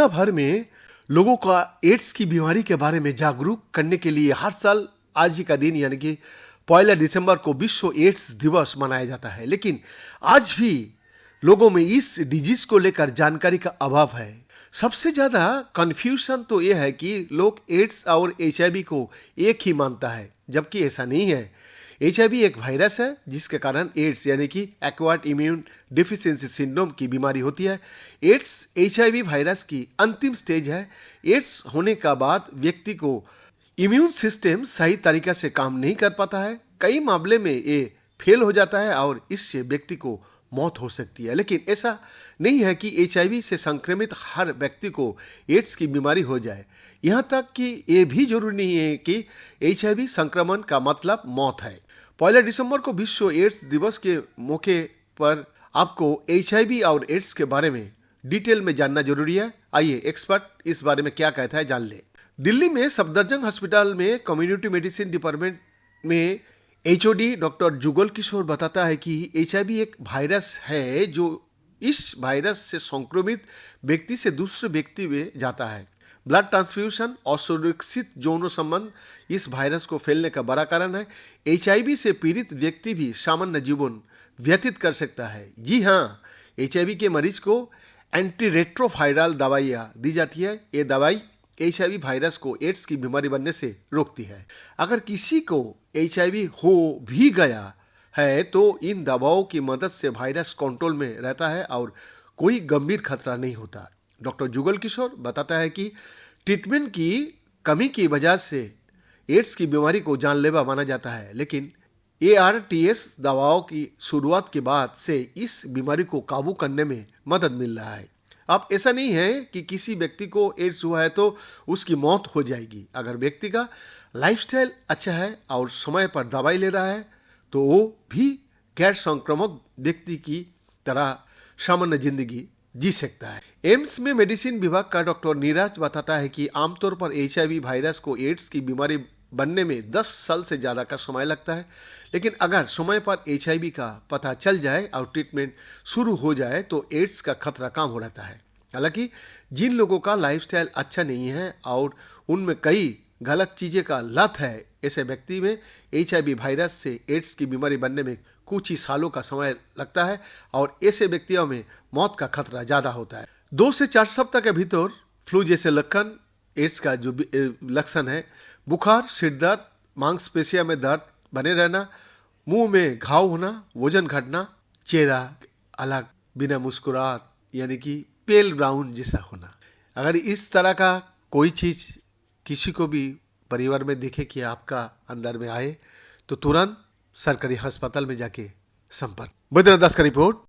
दुनिया भर में लोगों का एड्स की बीमारी के बारे में जागरूक करने के लिए हर साल आज ही का दिन यानी कि 1 दिसंबर को विश्व एड्स दिवस मनाया जाता है। लेकिन आज भी लोगों में इस डिजीज को लेकर जानकारी का अभाव है। सबसे ज्यादा कंफ्यूजन तो यह है कि लोग एड्स और एचआईवी को एक ही मानता है, जबकि ऐसा नहीं है। एचआईवी एक वायरस है जिसके कारण एड्स यानी कि एक्वायर्ड इम्यून डिफिशियंसी सिंड्रोम की बीमारी होती है। एड्स एचआईवी वायरस की अंतिम स्टेज है। एड्स होने का बाद व्यक्ति को इम्यून सिस्टम सही तरीके से काम नहीं कर पाता है। कई मामले में ये फेल हो जाता है और इससे व्यक्ति को मौत हो सकती है। लेकिन ऐसा नहीं है कि एचआईवी से संक्रमित हर व्यक्ति को एड्स की बीमारी हो जाए। यहाँ तक कि ये भी जरूरी नहीं है कि एचआईवी संक्रमण का मतलब मौत है। 1 दिसंबर को विश्व एड्स दिवस के मौके पर आपको एचआईवी और एड्स के बारे में डिटेल में जानना जरूरी है। आइए एक्सपर्ट इस बारे में क्या कहता है जान ले। दिल्ली में सफदरजंग अस्पताल में कम्युनिटी मेडिसिन डिपार्टमेंट में एचओडी डॉक्टर जुगल किशोर बताता है कि एचआईवी एक वायरस है जो इस वायरस से संक्रमित व्यक्ति से दूसरे व्यक्ति में जाता है। ब्लड ट्रांसफ्यूजन और सुरक्षित यौन संबंध इस वायरस को फैलने का बड़ा कारण है। एचआईवी से पीड़ित व्यक्ति भी सामान्य जीवन व्यतीत कर सकता है। जी हाँ, एचआईवी के मरीज को एंटीरेट्रोवायरल दवाइयाँ दी जाती है। ये दवाई एचआईवी वायरस को एड्स की बीमारी बनने से रोकती है। अगर किसी को एचआईवी हो भी गया है तो इन दवाओं की मदद से वायरस कंट्रोल में रहता है और कोई गंभीर खतरा नहीं होता। डॉक्टर जुगल किशोर बताता है कि ट्रीटमेंट की कमी की वजह से एड्स की बीमारी को जानलेवा माना जाता है, लेकिन एआरटीएस दवाओं की शुरुआत के बाद से इस बीमारी को काबू करने में मदद मिल रहा है। अब ऐसा नहीं है कि किसी व्यक्ति को एड्स हुआ है तो उसकी मौत हो जाएगी। अगर व्यक्ति का लाइफस्टाइल अच्छा है और समय पर दवाई ले रहा है तो वो भी गैर संक्रामक व्यक्ति की तरह सामान्य जिंदगी जी सकता है। एम्स में मेडिसिन विभाग का डॉक्टर नीरज बताता है कि आमतौर पर एचआईवी वायरस को एड्स की बीमारी बनने में 10 साल से ज़्यादा का समय लगता है। लेकिन अगर समय पर एचआईवी का पता चल जाए और ट्रीटमेंट शुरू हो जाए तो एड्स का खतरा कम हो रहता है। हालांकि जिन लोगों का लाइफस्टाइल अच्छा नहीं है और उनमें कई गलत चीज़ें का लत है, ऐसे व्यक्ति में एचआईवी वायरस से एड्स की बीमारी बनने में कुछ ही सालों का समय लगता है और ऐसे व्यक्तियों में मौत का खतरा ज़्यादा होता है। 2 से 4 सप्ताह के भीतर फ्लू जैसे लक्षण एड्स का जो लक्षण है, बुखार, सिर दर्द, मांसपेशियों में दर्द बने रहना, मुंह में घाव होना, वजन घटना, चेहरा अलग बिना मुस्कुराहट यानी कि पेल ब्राउन जैसा होना। अगर इस तरह का कोई चीज़ किसी को भी परिवार में देखे कि आपका अंदर में आए तो तुरंत सरकारी अस्पताल में जाके संपर्क। बैद्यनाथ दास का रिपोर्ट।